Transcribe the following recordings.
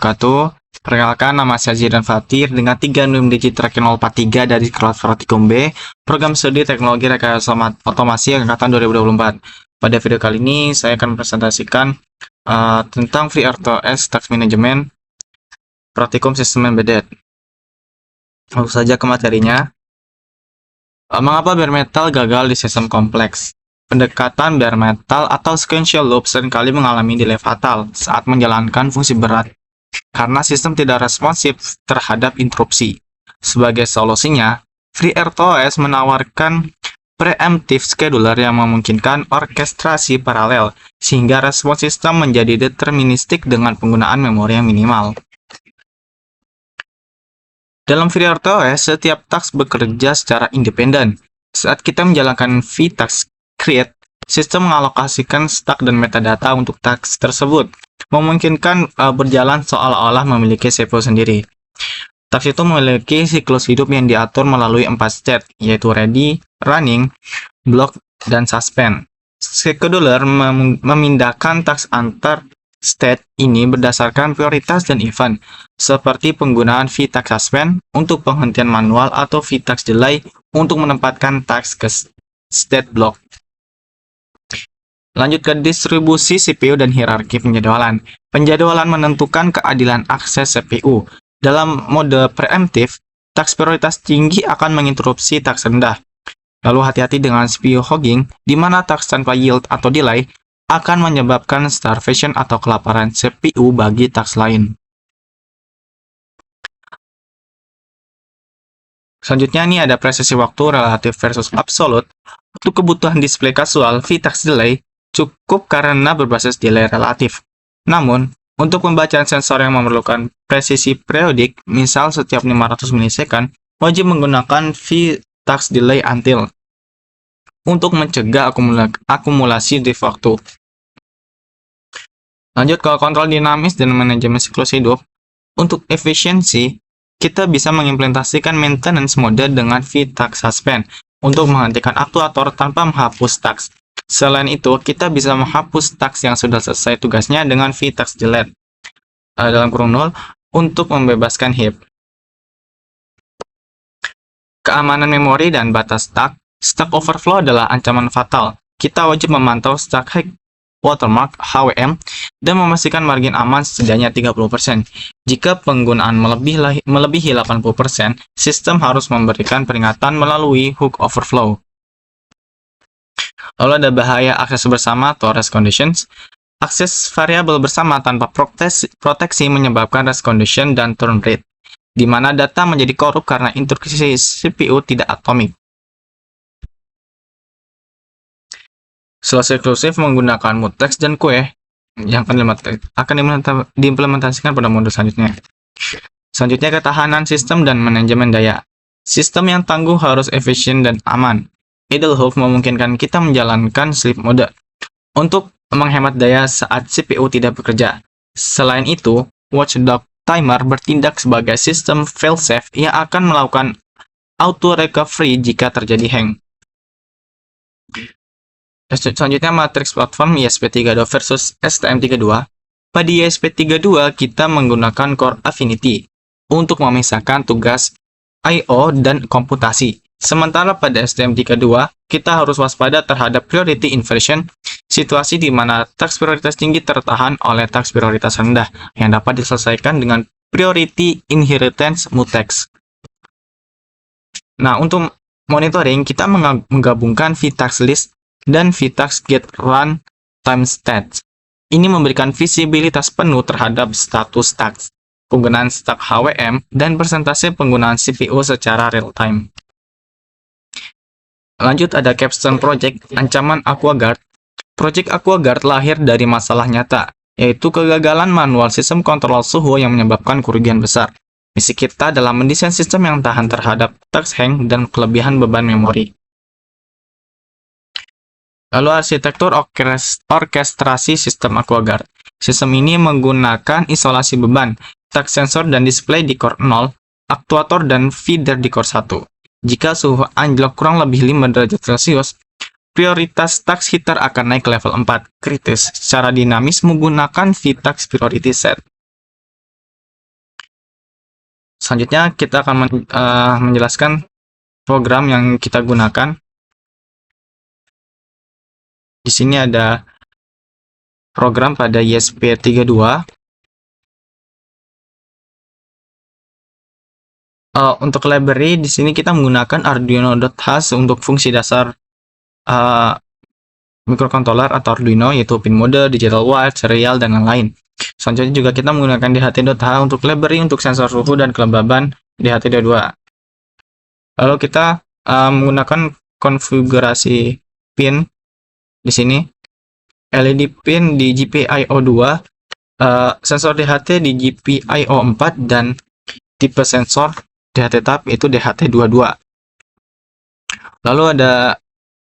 wabarakatuh. Perkenalkan, nama saya Zidan Fatir dengan 3 NIM digit terakhir 043 dari kelas Praktikum B, program studi teknologi rekayasa otomasi angkatan 2024. Pada video kali ini, saya akan presentasikan tentang FreeRTOS Task Management Praktikum Sistem Embedded. Langsung saja ke materinya. Mengapa bare metal gagal di sistem kompleks? Pendekatan bare metal atau sequential loop seringkali mengalami delay fatal saat menjalankan fungsi berat, karena sistem tidak responsif terhadap interupsi. Sebagai solusinya, FreeRTOS menawarkan preemptive scheduler yang memungkinkan orkestrasi paralel, sehingga respons sistem menjadi deterministik dengan penggunaan memori yang minimal. Dalam FreeRTOS, setiap task bekerja secara independen. Saat kita menjalankan vtask create, sistem mengalokasikan stack dan metadata untuk task tersebut, memungkinkan berjalan seolah-olah memiliki CPU sendiri. Task itu memiliki siklus hidup yang diatur melalui 4 state, yaitu ready, running, block, dan suspend. Scheduler memindahkan task antar state ini berdasarkan prioritas dan event, seperti penggunaan vtask suspend untuk penghentian manual atau vtask delay untuk menempatkan task ke state block. Lanjut ke distribusi CPU dan hierarki penjadwalan. Penjadwalan menentukan keadilan akses CPU. Dalam mode preemptif, task prioritas tinggi akan menginterupsi task rendah. Lalu hati-hati dengan CPU hogging, di mana task tanpa yield atau delay akan menyebabkan starvation atau kelaparan CPU bagi task lain. Selanjutnya ini ada presisi waktu relatif versus absolute. Untuk kebutuhan display kasual, vtask delay cukup karena berbasis delay relatif. Namun, untuk pembacaan sensor yang memerlukan presisi periodik, misal setiap 500 milisekund, wajib menggunakan vtask delay until untuk mencegah akumulasi drift waktu. Lanjut ke kontrol dinamis dan manajemen siklus hidup. Untuk efisiensi, kita bisa mengimplementasikan maintenance mode dengan vtask suspend untuk menghentikan aktuator tanpa menghapus task. Selain itu, kita bisa menghapus task yang sudah selesai tugasnya dengan vtask delete dalam kurung 0 untuk membebaskan heap. Keamanan memori dan batas stack overflow adalah ancaman fatal. Kita wajib memantau stack high watermark HWM dan memastikan margin aman setidaknya 30%. Jika penggunaan melebihi 80%, sistem harus memberikan peringatan melalui hook overflow. Lalu ada bahaya akses bersama atau rest conditions. Akses variabel bersama tanpa proteksi menyebabkan rest condition dan turn rate, di mana data menjadi korup karena instruksi CPU tidak atomik. Selesai eksklusif menggunakan mutex dan kue yang akan diimplementasikan pada modul selanjutnya. Selanjutnya, ketahanan sistem dan manajemen daya. Sistem yang tangguh harus efisien dan aman. Idle hook memungkinkan kita menjalankan sleep mode untuk menghemat daya saat CPU tidak bekerja. Selain itu, watchdog timer bertindak sebagai sistem failsafe yang akan melakukan auto recovery jika terjadi hang. Selanjutnya, matriks platform ESP32 versus STM32. Pada ESP32, kita menggunakan core affinity untuk memisahkan tugas I/O dan komputasi. Sementara pada STM32, kita harus waspada terhadap priority inversion, situasi di mana task prioritas tinggi tertahan oleh task prioritas rendah, yang dapat diselesaikan dengan priority inheritance mutex. Nah, untuk monitoring, kita menggabungkan vtask list dan vtask get run time stats. Ini memberikan visibilitas penuh terhadap status task, penggunaan stack HWM, dan persentase penggunaan CPU secara real time. Lanjut ada capstone project, ancaman AquaGuard. Project AquaGuard lahir dari masalah nyata, yaitu kegagalan manual sistem kontrol suhu yang menyebabkan kerugian besar. Misi kita dalam mendesain sistem yang tahan terhadap task hang dan kelebihan beban memori. Lalu arsitektur orkestrasi sistem AquaGuard. Sistem ini menggunakan isolasi beban, task sensor dan display di core 0, aktuator dan feeder di core 1. Jika suhu anjlok kurang lebih 5 derajat Celcius, prioritas task heater akan naik ke level 4, kritis, secara dinamis menggunakan vtask priority set. Selanjutnya kita akan menjelaskan program yang kita gunakan. Di sini ada program pada ESP32. Untuk library di sini kita menggunakan Arduino.h untuk fungsi dasar microcontroller atau Arduino, yaitu pin mode, digital wire, serial, dan lain-lain. Selanjutnya juga kita menggunakan DHT.h untuk library untuk sensor suhu dan kelembaban DHT22. Lalu kita menggunakan konfigurasi pin di sini. LED pin di GPIO2, sensor DHT di GPIO4, dan tipe sensor DHT tab itu DHT22. Lalu ada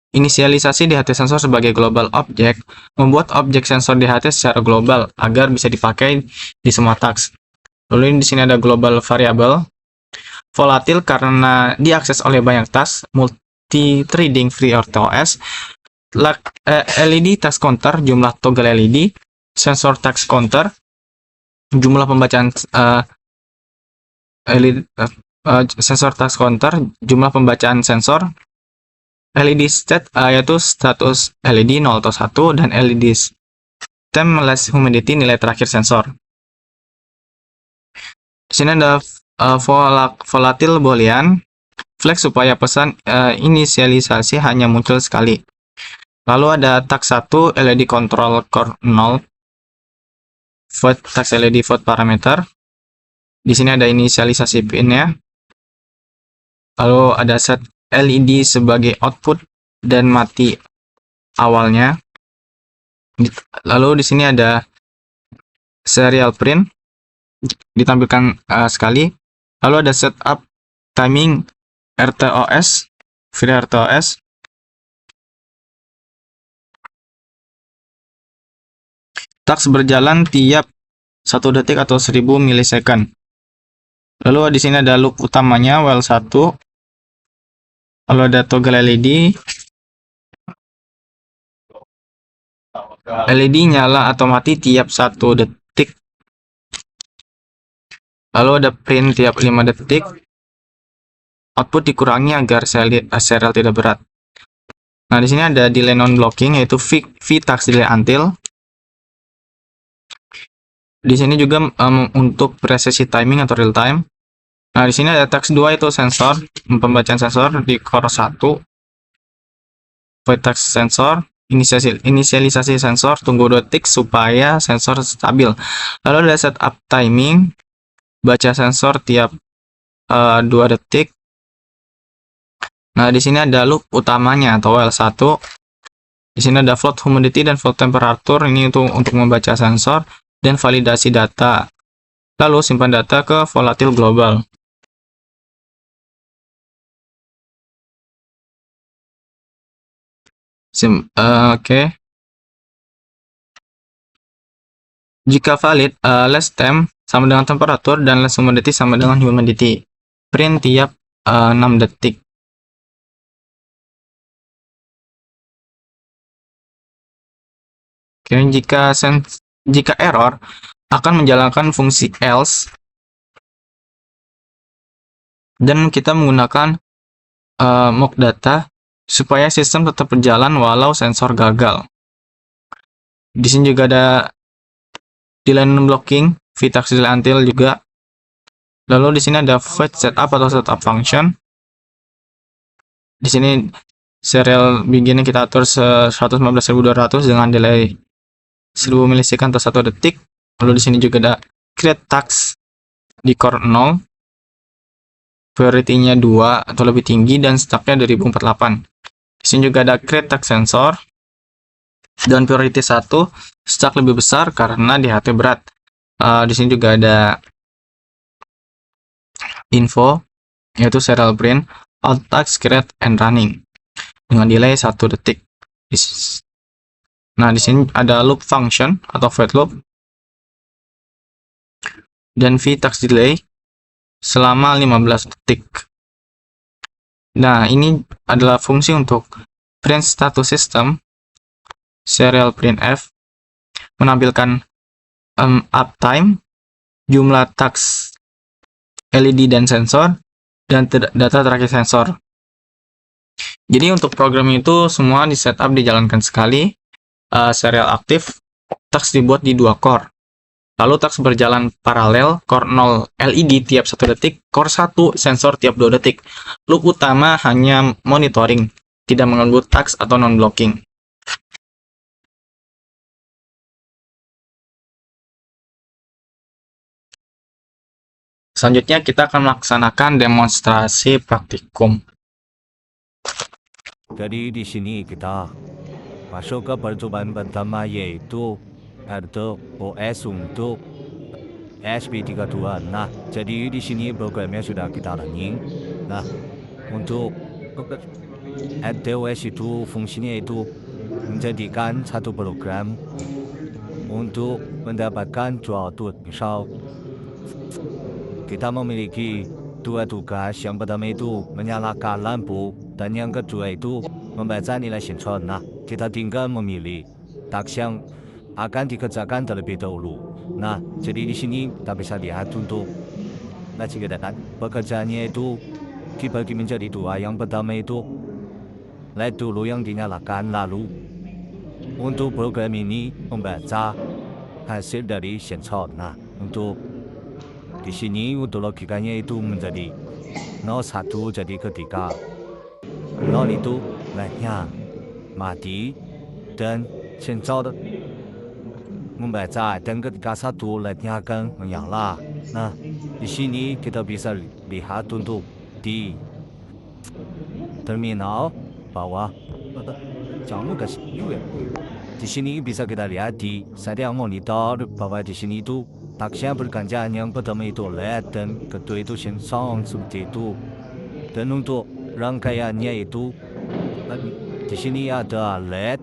inisialisasi DHT sensor sebagai global object, membuat objek sensor DHT secara global agar bisa dipakai di semua task. Lalu di sini ada global variable, volatil karena diakses oleh banyak task, multi-threading FreeRTOS, LED task counter, jumlah toggle LED, sensor task counter, jumlah pembacaan sensor task counter, jumlah pembacaan sensor, LED state yaitu status LED 0 atau 1, dan LED timeless humidity nilai terakhir sensor. Di sini ada volatil boolean, flag supaya pesan inisialisasi hanya muncul sekali. Lalu ada task 1 LED control core 0, void task LED void parameter. Di sini ada inisialisasi pinnya. Lalu ada set LED sebagai output dan mati awalnya. Lalu di sini ada serial print ditampilkan sekali. Lalu ada setup timing RTOS, FreeRTOS. Task berjalan tiap 1 detik atau 1000 milisecond. Lalu di sini ada loop utamanya while 1. Lalu ada toggle LED. LED nyala atau mati tiap 1 detik. Lalu ada print tiap 5 detik. Output dikurangi agar serial tidak berat. Nah, di sini ada delay non-blocking, yaitu V-task delay until. Di sini juga untuk presisi timing atau real time. Nah, di sini ada task 2 itu sensor, pembacaan sensor di core 1. Void task sensor, inisialisasi sensor, tunggu 2 detik supaya sensor stabil. Lalu ada setup timing, baca sensor tiap 2 detik. Nah, di sini ada loop utamanya atau while 1. Di sini ada float humidity dan float temperature, ini untuk membaca sensor dan validasi data. Lalu simpan data ke volatil global. Oke. Jika valid, less temp sama dengan temperatur dan less humidity sama dengan humidity. Print tiap 6 detik. Oke, jika error, akan menjalankan fungsi else, dan kita menggunakan mock data supaya sistem tetap berjalan walau sensor gagal. Di sini juga ada delay non-blocking, V-task delay until juga. Lalu di sini ada void setup atau setup function. Di sini serial begini kita atur 115.200 dengan delay 1000 milisecond atau 1 detik. Lalu di sini juga ada create task di core 0. Priority-nya 2 atau lebih tinggi dan stack-nya 2048. Di sini juga ada create task sensor dan priority 1, stack lebih besar karena DHT berat. Di sini juga ada info, yaitu serial print, all task create and running dengan delay 1 detik. Nah, di sini ada loop function atau void loop dan V-task delay selama 15 detik. Nah, ini adalah fungsi untuk print status system. Serial printf menampilkan uptime, jumlah task LED dan sensor, dan data terakhir sensor. Jadi untuk program itu semua di setup dijalankan sekali, serial aktif, task dibuat di 2 core. Lalu task berjalan paralel, core 0 LED tiap 1 detik, core 1 sensor tiap 2 detik. Loop utama hanya monitoring, tidak mengganggu task atau non-blocking. Selanjutnya kita akan melaksanakan demonstrasi praktikum. Jadi di sini kita masuk ke percobaan pertama yaitu RTOS untuk SP32. Nah, jadi di sini programnya sudah kita running. Nah, untuk RTOS itu fungsinya itu menjadikan satu program untuk mendapatkan dua output. Misal kita memiliki dua tugas, yang pertama itu menyalakan lampu dan yang kedua itu membaca nilai sensor. Nah, kita tinggal memilih task yang akan dikerjakan terlebih dahulu. Nah, jadi di sini kita bisa lihat untuk pekerjaannya itu dibagi menjadi dua. Yang pertama itu LED dulu yang dinyalakan, lalu untuk program ini membaca hasil dari sensor. Nah, untuk di sini untuk logikanya itu menjadi 01, jadi ketika 0 itu LED-nya mati dan sensor membaca, dan ketika 1 LED-nya akan menyala. Nah, di sini kita bisa lihat untuk di terminal bawah. Di sini bisa kita lihat di setting monitor bahwa di sini itu taksnya bergantian, yang pertama itu LED dan kedua itu sensor seperti itu. Dan untuk rangkaiannya itu di sini ada LED,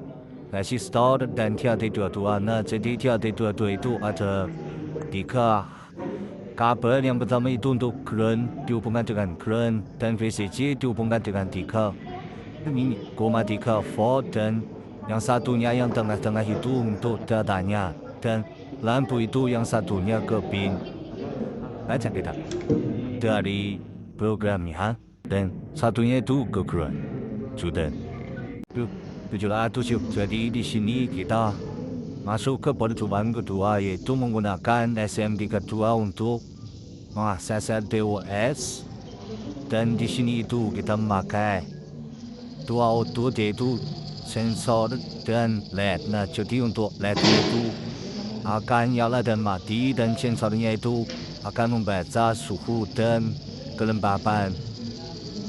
resistor dan TRT22. Nah, jadi TRT22 itu ada 3 kabel. Yang pertama itu untuk current dihubungkan dengan current, dan VCC dihubungkan dengan 3,3 volt, dan yang satunya yang tengah-tengah itu untuk datanya, dan lampu itu yang satunya ke pin baca kita dari programnya, dan satunya itu ke current. Sudah 700. Jadi di sini kita masuk ke percobaan kedua yaitu menggunakan STM32 untuk mengakses RTOS, dan di sini itu kita memakai dua output yaitu sensor dan LED. Nah, jadi untuk LED itu akan nyala dan mati, dan sensornya itu akan membaca suhu dan kelembapan.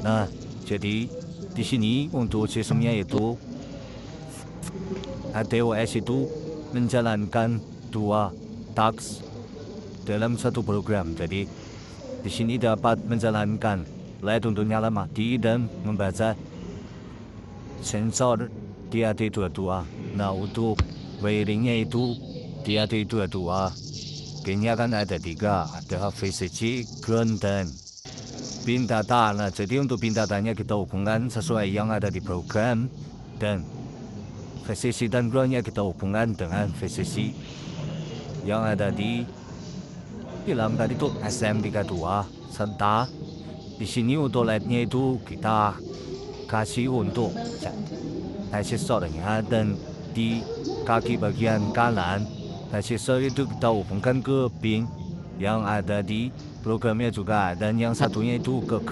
Nah, jadi di sini untuk sistemnya itu RTOS itu menjalankan 2 task dalam satu program. Jadi di sini dapat menjalankan LED untuk nyala mati dan membaca sensor TRT22. Nah, untuk wiringnya itu TRT22 pinnya kan ada 3, ada VCC, ground dan pin data. Nah, jadi untuk pin datanya kita hubungkan sesuai yang ada di program, dan VCC dan groundnya kita hubungkan dengan VCC yang ada di film tadi itu STM32. Serta di sini untuk LED-nya itu kita kasih untuk resistornya, dan di kaki bagian kanan resistor itu kita hubungkan ke pin yang ada di programnya juga, dan yang satunya itu ke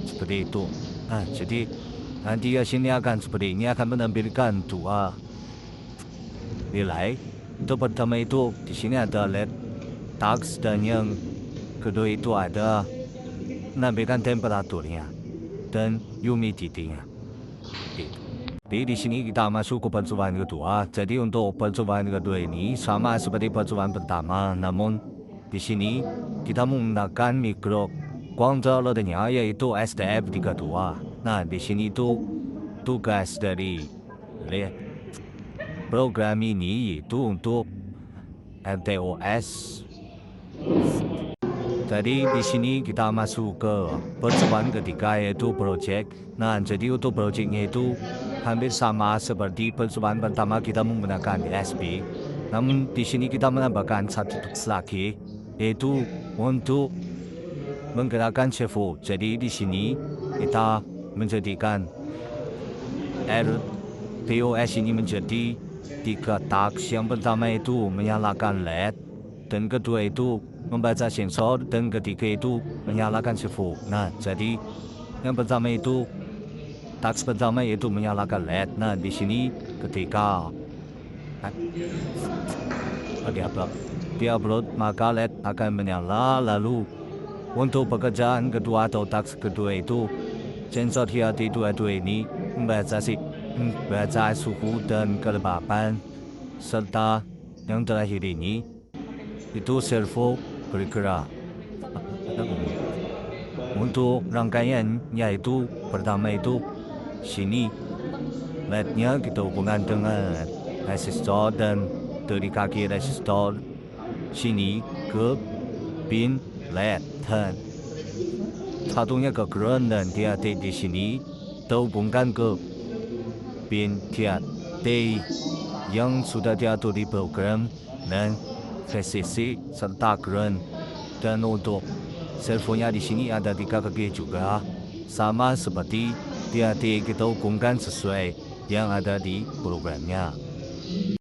seperti itu. Nah, jadi nanti sini akan seperti ini, akan menampilkan 2 nilai. Untuk pertama itu di sini ada LED task, dan yang kedua itu ada menampilkan temperaturnya dan humidity-nya. Jadi di sini kita masuk ke percobaan kedua. Jadi untuk percobaan kedua ini sama seperti percobaan pertama, namun di sini kita menggunakan microcontrollernya yaitu STM32. Nah, di sini itu tugas dari program ini yaitu untuk RTOS. Jadi di sini kita masuk ke percobaan ketiga yaitu project. Nah, jadi untuk projectnya itu hampir sama seperti percobaan pertama, kita menggunakan ESP. Namun di sini kita menambahkan satu tugas lagi yaitu untuk menggerakkan cefu. Jadi di sini kita menjadikan RTOS ini menjadi 3 task. Yang pertama itu menyalakan LED, dan kedua itu membaca sensor, dan ketiga itu menyalakan cefu. Nah, jadi yang pertama itu task pertama yaitu menyalakan LED. Nah, di sini ketika diupload maka LED akan menyala. Lalu untuk pekerjaan kedua atau task kedua itu sensor TRT22 ini membaca suhu dan kelembapan, serta yang terakhir ini itu servo bergerak. Untuk rangkaian yaitu pertama itu sini LED-nya kita hubungkan dengan resistor, dan dari kaki resistor sini ke pin LED, dan satunya ke ground, dan TRT di sini terhubungkan ke pin TRT yang sudah diatur di program dan VCC serta ground. Dan untuk servonya di sini ada 3 kaki juga, sama seperti TRT kita hubungkan sesuai yang ada di programnya.